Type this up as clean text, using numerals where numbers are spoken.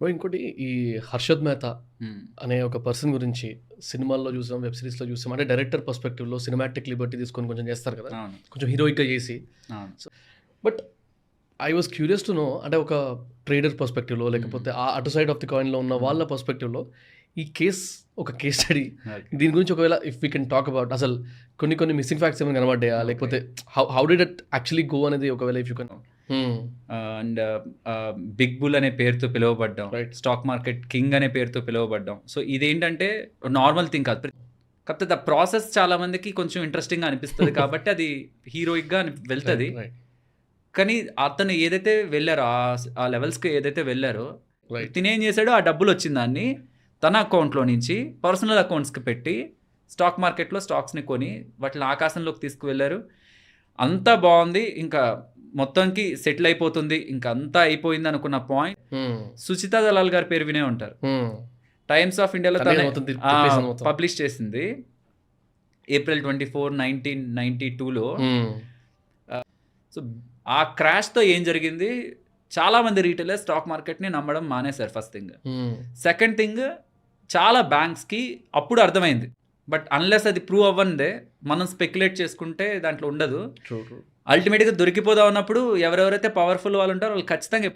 Bro ఇంకోటి ఈ 'హర్షద్ మెహతా' హ్మ్. అనే ఒక పర్సన్ గురించి సినిమాల్లో చూసాం, వెబ్ సిరీస్‌లో చూసాం. అంటే డైరెక్టర్ పర్స్‌పెక్టివ్‌లో సినిమాటిక్ లిబర్టీ తీసుకొని కొంచెం చేస్తారు కదా! అవును. కొంచెం హీరోయిక్‌గా చేసి. అవును. But I was curious to know అంటే ఒక ట్రేడర్ పర్స్‌పెక్టివ్‌లో హ్మ్. లేకపోతే అటు సైడ్ ఆఫ్ ది కాయిన్‌లో ఉన్న హ్మ్. వాళ్ళ పర్స్‌పెక్టివ్‌లో ఈ కేస్ ఒక కేస్ స్టడీ ఓకే. దీని గురించి ఒకవేళ if we can talk about అసలు కొన్ని మిస్సింగ్ ఫ్యాక్ట్స్ ఏమైనా కనపడ్డాయా? ఓకే. లేకపోతే how did it actually go అనేది ఒకవేళ if you can hmm. And 'big bull' అనే పేరుతో పిలువబడ్డం. రైట్. స్టాక్ మార్కెట్ కింగ్ అనే పేరుతో పిలువబడ్డం. సో, ఇదేంటంటే నార్మల్ థింగ్ కాదు. కాకపోతే ద ప్రాసెస్ చాలా మందికి కొంచెం ఇంట్రెస్టింగ్‌గా అనిపిస్తది కాబట్టి అది హీరోయిక్‌గా వెళ్తది. రైట్. రైట్. కానీ అతను ఏదైతే వెళ్లారో ఆ లెవెల్స్‌కి ఏదైతే వెళ్లారో రైట్. తినేం చేసాడో ఆ డబ్బులొచ్చిన దాన్ని తన అకౌంట్‌లో నుంచి పర్సనల్ అకౌంట్స్‌కి పెట్టి స్టాక్ మార్కెట్‌లో స్టాక్స్‌ని కొని వాటిని ఆకాశంలోకి తీసుకువెళ్లారు. అంతా బావుంది. ఇంకా మొత్తానికి సెటిల్ అయిపోతుంది. ఇంక అంతా అయిపోయింది అనుకున్న పాయింట్ హ్మ్. సుచితా దలాల్ గారి పేరు వినే ఉంటారు. హ్మ్. టైమ్స్ ఆఫ్ ఇండియాలో తనే తనే మొత్తం తిప్పేసింది మొత్తం. పబ్లిష్ చేసింది. ఏప్రిల్ 24, 1992లో. హ్మ్. సో, ఆ క్రాష్‌తో ఏం జరిగింది? చాలా మంది రిటైలర్స్ స్టాక్ మార్కెట్‌ని నమ్మడం మానేశారు ఫస్ట్ థింగ్. హ్మ్. సెకండ్ థింగ్ చాలా బ్యాంక్స్‌కి అప్పుడు అర్థమైంది. బట్ అన్‌లెస్ అది ప్రూవ్ అవ్వందే మనం స్పెక్యులేట్ చేసుకుంటే దాంట్లో ఉండదు. ట్రూ. ట్రూ. అల్టిమేట్‌గా దొరికిపోదాం అన్నప్పుడు ఎవరెవరైతే పవర్‌ఫుల్ వాళ్ళు ఉంటారో వాళ్ళు ఖచ్చితంగా